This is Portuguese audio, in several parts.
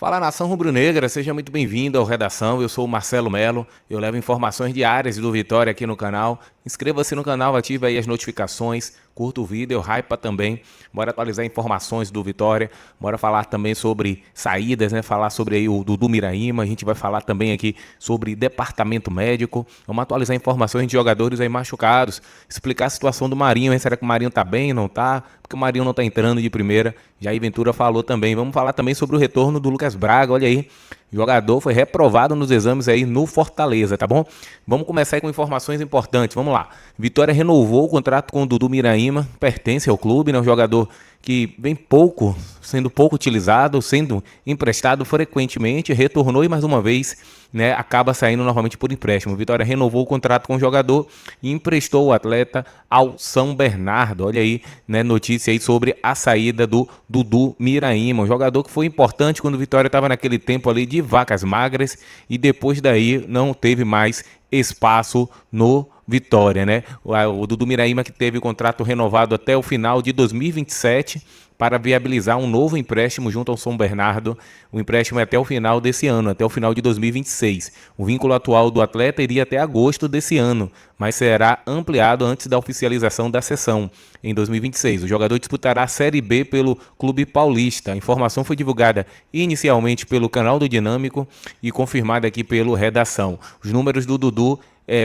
Fala nação rubro-negra, seja muito bem-vindo ao Redação. Eu sou o Marcelo Melo, eu levo informações diárias do Vitória aqui no canal. Inscreva-se no canal, ative aí as notificações, curta o vídeo, hypa também. Bora atualizar informações do Vitória, bora falar também sobre saídas, né? Falar sobre aí o Dudu Miraíma, a gente vai falar também aqui sobre departamento médico. Vamos atualizar informações de jogadores aí machucados, explicar a situação do Marinho, hein? Será que o Marinho tá bem, não tá? Porque o Marinho não tá entrando de primeira. Jair Ventura falou também. Vamos falar também sobre o retorno do Lucas Braga, olha aí. O jogador foi reprovado nos exames aí no Fortaleza, tá bom? Vamos começar aí com informações importantes, vamos lá. Vitória renovou o contrato com o Dudu Miraíma, pertence ao clube, né? Um jogador que vem pouco, sendo pouco utilizado, sendo emprestado frequentemente, retornou e mais uma vez, né, acaba saindo novamente por empréstimo. Vitória renovou o contrato com o jogador e emprestou o atleta ao São Bernardo. Olha aí, né, notícia aí sobre a saída do Dudu Miraíma, um jogador que foi importante quando o Vitória estava naquele tempo ali de vacas magras e depois daí não teve mais espaço no Vitória, né? O Dudu Miraíma que teve o contrato renovado até o final de 2027 para viabilizar um novo empréstimo junto ao São Bernardo. O empréstimo é até o final desse ano, até o final de 2026. O vínculo atual do atleta iria até agosto desse ano, mas será ampliado antes da oficialização da cessão, em 2026. O jogador disputará a Série B pelo Clube Paulista. A informação foi divulgada inicialmente pelo canal do Dinâmico e confirmada aqui pelo Redação. Os números do Dudu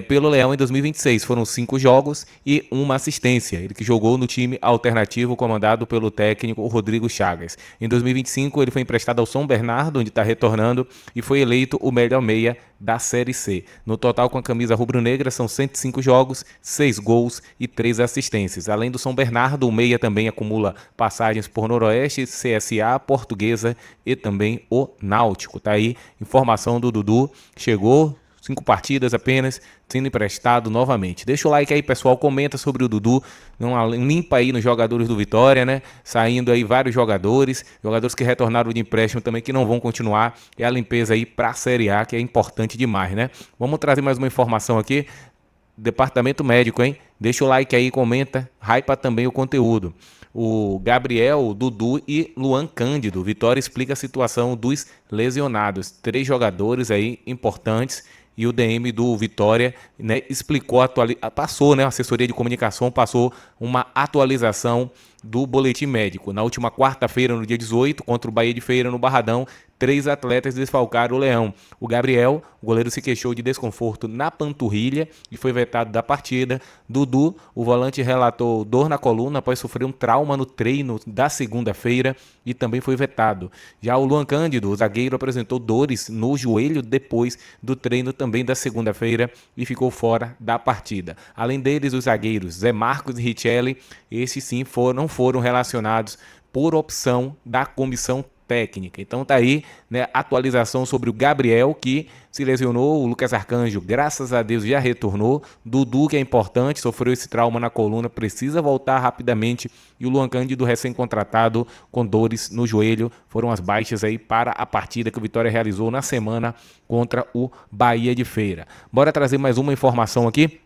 pelo Leão em 2026 foram 5 jogos e 1 assistência. Ele que jogou no time alternativo comandado pelo técnico Rodrigo Chagas. Em 2025 ele foi emprestado ao São Bernardo, onde está retornando, e foi eleito o melhor meia da Série C. No total, com a camisa rubro-negra, são 105 jogos, 6 gols e 3 assistências. Além do São Bernardo, o meia também acumula passagens por Noroeste, CSA, Portuguesa e também o Náutico. Tá aí, informação do Dudu, chegou, 5 partidas apenas, sendo emprestado novamente. Deixa o like aí, pessoal, comenta sobre o Dudu, limpa aí nos jogadores do Vitória, né? Saindo aí vários jogadores que retornaram de empréstimo também, que não vão continuar. É a limpeza aí para a Série A, que é importante demais, né? Vamos trazer mais uma informação aqui. Departamento médico, hein? Deixa o like aí, comenta, hypa também o conteúdo. O Gabriel, o Dudu e Luan Cândido. Vitória explica a situação dos lesionados. 3 jogadores aí importantes. E o DM do Vitória, né, explicou, passou, né, a assessoria de comunicação passou uma atualização do boletim médico. Na última quarta-feira, no dia 18, contra o Bahia de Feira, no Barradão, 3 atletas desfalcaram o Leão. O Gabriel, o goleiro, se queixou de desconforto na panturrilha e foi vetado da partida. Dudu, o volante, relatou dor na coluna após sofrer um trauma no treino da segunda-feira e também foi vetado. Já o Luan Cândido, o zagueiro, apresentou dores no joelho depois do treino também da segunda-feira e ficou fora da partida. Além deles, os zagueiros Zé Marcos e Richelli, esses sim não foram relacionados por opção da comissão técnica. Então tá aí, né, atualização sobre o Gabriel, que se lesionou. O Lucas Arcanjo, graças a Deus, já retornou. Dudu, que é importante, sofreu esse trauma na coluna, precisa voltar rapidamente. E o Luan Cândido, recém-contratado, com dores no joelho, foram as baixas aí para a partida que o Vitória realizou na semana contra o Bahia de Feira. Bora trazer mais uma informação aqui.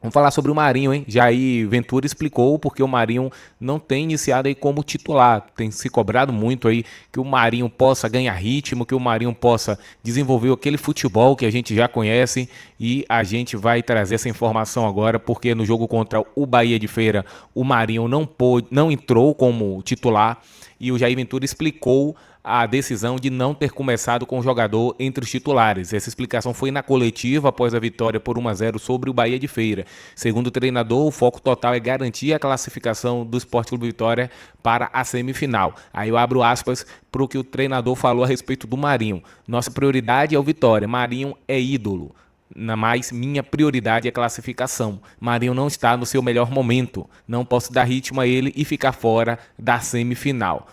Vamos falar sobre o Marinho, hein? Jair Ventura explicou porque o Marinho não tem iniciado aí como titular. Tem se cobrado muito aí que o Marinho possa ganhar ritmo, que o Marinho possa desenvolver aquele futebol que a gente já conhece, e a gente vai trazer essa informação agora porque no jogo contra o Bahia de Feira o Marinho não entrou como titular e o Jair Ventura explicou a decisão de não ter começado com o jogador entre os titulares. Essa explicação foi na coletiva após a vitória por 1-0 sobre o Bahia de Feira. Segundo o treinador, o foco total é garantir a classificação do Sport Clube Vitória para a semifinal. Aí eu abro aspas para o que o treinador falou a respeito do Marinho. Nossa prioridade é o Vitória. Marinho é ídolo. Mas minha prioridade é classificação. Marinho não está no seu melhor momento. Não posso dar ritmo a ele e ficar fora da semifinal.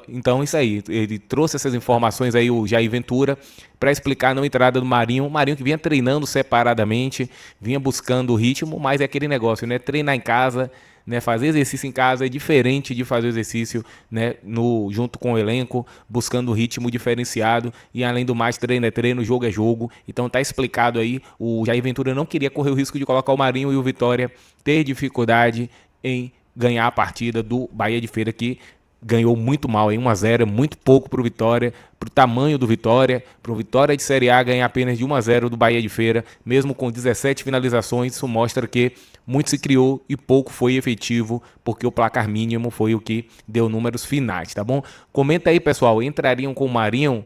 Então isso aí. Ele trouxe essas informações aí, o Jair Ventura, para explicar a não entrada do Marinho. O Marinho que vinha treinando separadamente, vinha buscando o ritmo, mas é aquele negócio, né? Treinar em casa, né, fazer exercício em casa é diferente de fazer exercício, né, junto com o elenco, buscando ritmo diferenciado. E além do mais, treino é treino, jogo é jogo. Então tá explicado aí. O Jair Ventura não queria correr o risco de colocar o Marinho e o Vitória ter dificuldade em ganhar a partida do Bahia de Feira, que ganhou muito mal, em 1-0, é muito pouco para o Vitória, para o tamanho do Vitória, para o Vitória de Série A ganhar apenas de 1-0 do Bahia de Feira, mesmo com 17 finalizações, isso mostra que muito se criou e pouco foi efetivo, porque o placar mínimo foi o que deu números finais, tá bom? Comenta aí, pessoal, entrariam com o Marinho?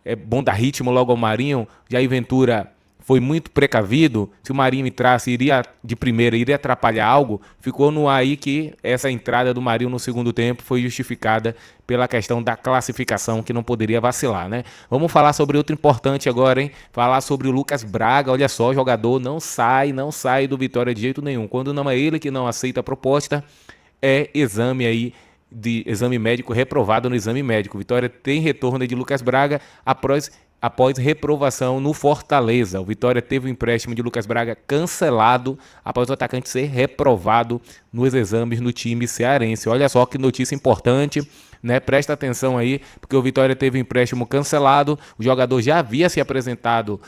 É bom dar ritmo logo ao Marinho? Jair Ventura foi muito precavido, se o Marinho entrasse iria de primeira, iria atrapalhar algo, ficou no ar aí que essa entrada do Marinho no segundo tempo foi justificada pela questão da classificação, que não poderia vacilar, né? Vamos falar sobre outro importante agora, hein? Falar sobre o Lucas Braga, olha só, jogador não sai do Vitória de jeito nenhum. Quando não é ele que não aceita a proposta, é exame aí de exame médico reprovado no exame médico. Vitória tem retorno de Lucas Braga após reprovação no Fortaleza. O Vitória teve o empréstimo de Lucas Braga cancelado após o atacante ser reprovado nos exames no time cearense. Olha só que notícia importante, né? Presta atenção aí, porque o Vitória teve o empréstimo cancelado. O jogador já havia se apresentado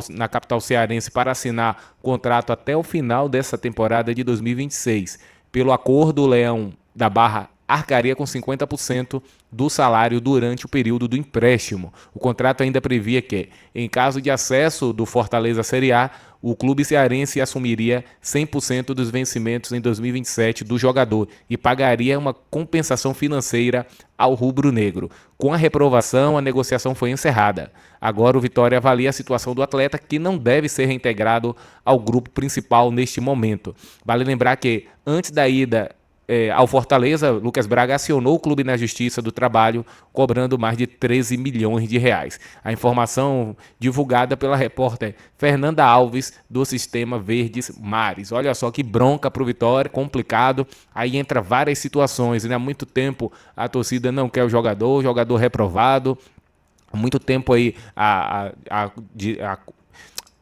na capital cearense para assinar contrato até o final dessa temporada de 2026. Pelo acordo, o Leão da Barra arcaria com 50% do salário durante o período do empréstimo. O contrato ainda previa que, em caso de acesso do Fortaleza à Série A, o clube cearense assumiria 100% dos vencimentos em 2027 do jogador e pagaria uma compensação financeira ao rubro-negro. Com a reprovação, a negociação foi encerrada. Agora o Vitória avalia a situação do atleta, que não deve ser reintegrado ao grupo principal neste momento. Vale lembrar que, antes da ida ao Fortaleza, Lucas Braga acionou o clube na Justiça do Trabalho, cobrando mais de 13 milhões de reais. A informação divulgada pela repórter Fernanda Alves, do Sistema Verdes Mares. Olha só que bronca para o Vitória, complicado. Aí entra várias situações, né? Há muito tempo a torcida não quer o jogador reprovado. Há muito tempo aí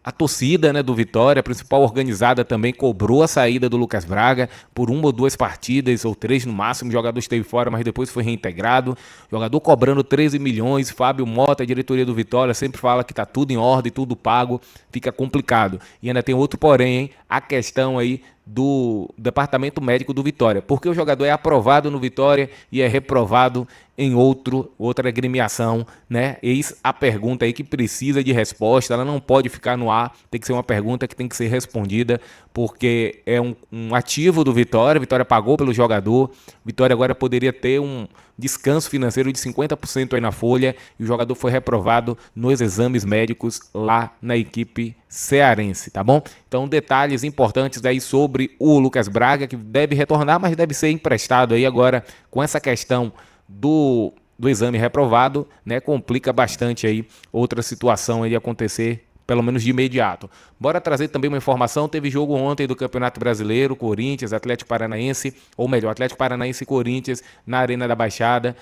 a torcida, né, do Vitória, a principal organizada, também cobrou a saída do Lucas Braga por 1 ou 2 partidas, ou 3 no máximo. O jogador esteve fora, mas depois foi reintegrado. O jogador cobrando 13 milhões. Fábio Mota, a diretoria do Vitória, sempre fala que está tudo em ordem, tudo pago. Fica complicado. E ainda tem outro porém, hein? A questão aí do departamento médico do Vitória, porque o jogador é aprovado no Vitória e é reprovado em outra agremiação, né? Eis a pergunta aí que precisa de resposta. Ela não pode ficar no ar, tem que ser uma pergunta que tem que ser respondida, porque é um ativo do Vitória. Vitória pagou pelo jogador. Vitória agora poderia ter um descanso financeiro de 50% aí na folha, e o jogador foi reprovado nos exames médicos lá na equipe cearense, tá bom? Então, detalhes importantes aí sobre o Lucas Braga, que deve retornar, mas deve ser emprestado aí agora. Com essa questão do exame reprovado, né, complica bastante aí outra situação aí acontecer, pelo menos de imediato. Bora trazer também uma informação. Teve jogo ontem do Campeonato Brasileiro, Corinthians, Atlético Paranaense, ou melhor, Atlético Paranaense e Corinthians na Arena da Baixada.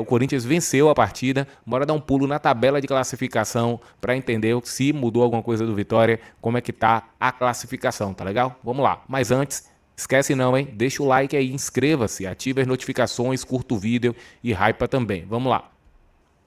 O Corinthians venceu a partida. Bora dar um pulo na tabela de classificação para entender se mudou alguma coisa do Vitória, como é que tá a classificação, tá legal? Vamos lá. Mas antes, esquece não, hein? Deixa o like aí, inscreva-se, ative as notificações, curta o vídeo e hypa também. Vamos lá.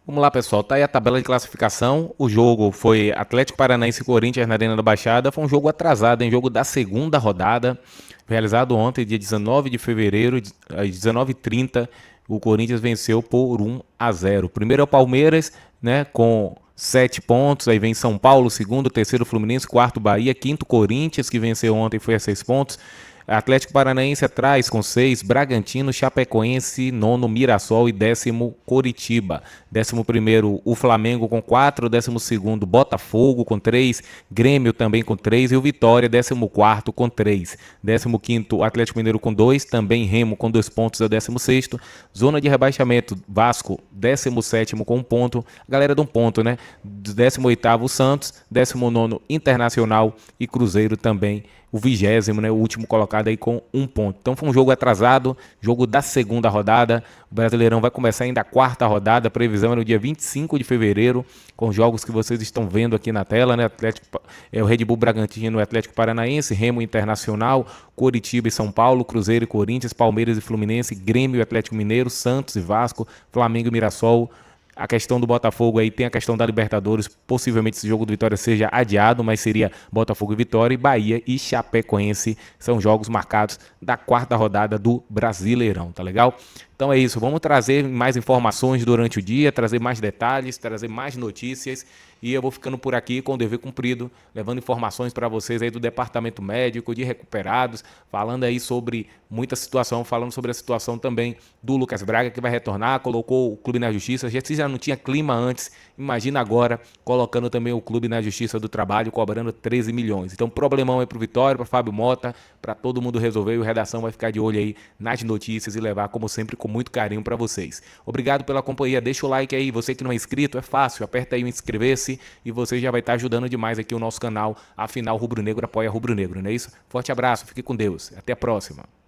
Vamos lá, pessoal, tá aí a tabela de classificação. O jogo foi Atlético Paranaense e Corinthians na Arena da Baixada. Foi um jogo atrasado, jogo da segunda rodada, realizado ontem, dia 19 de fevereiro, às 19h30. O Corinthians venceu por 1-0. Primeiro é o Palmeiras, né, com 7 pontos. Aí vem São Paulo, segundo, terceiro Fluminense, quarto Bahia, quinto Corinthians, que venceu ontem, foi a 6 pontos. Atlético Paranaense atrás com 6, Bragantino, Chapecoense, nono Mirassol e 10º Coritiba. 11º o Flamengo com 4, 12º Botafogo com 3, Grêmio também com 3 e o Vitória 14º com 3. 15º Atlético Mineiro com 2, também Remo com 2 pontos é o 16º. Zona de rebaixamento, Vasco 17º com 1 ponto, a galera de 1 ponto, né? 18º Santos, 19º Internacional e Cruzeiro também o 20º, né, o último colocado aí com 1 ponto. Então foi um jogo atrasado, jogo da segunda rodada. O Brasileirão vai começar ainda a 4ª rodada, a previsão é no dia 25 de fevereiro, com jogos que vocês estão vendo aqui na tela, né? O Red Bull Bragantino e Atlético Paranaense, Remo Internacional, Coritiba e São Paulo, Cruzeiro e Corinthians, Palmeiras e Fluminense, Grêmio e Atlético Mineiro, Santos e Vasco, Flamengo e Mirassol. A questão do Botafogo aí, tem a questão da Libertadores, possivelmente esse jogo do Vitória seja adiado, mas seria Botafogo e Vitória, e Bahia e Chapecoense são jogos marcados da 4ª rodada do Brasileirão, tá legal? Então é isso, vamos trazer mais informações durante o dia, trazer mais detalhes, trazer mais notícias. E eu vou ficando por aqui com o dever cumprido, levando informações para vocês aí do departamento médico, de recuperados, falando aí sobre muita situação, falando sobre a situação também do Lucas Braga, que vai retornar, colocou o clube na justiça. Se já não tinha clima antes, imagina agora colocando também o clube na justiça do trabalho, cobrando 13 milhões. Então, problemão aí pro Vitória, para Fábio Mota, para todo mundo resolver. E o Redação vai ficar de olho aí nas notícias e levar, como sempre, com muito carinho para vocês. Obrigado pela companhia, deixa o like aí. Você que não é inscrito, é fácil, aperta aí o inscrever-se e você já vai estar ajudando demais aqui o nosso canal. Afinal, Rubro Negro apoia Rubro Negro, não é isso? Forte abraço, fique com Deus. Até a próxima.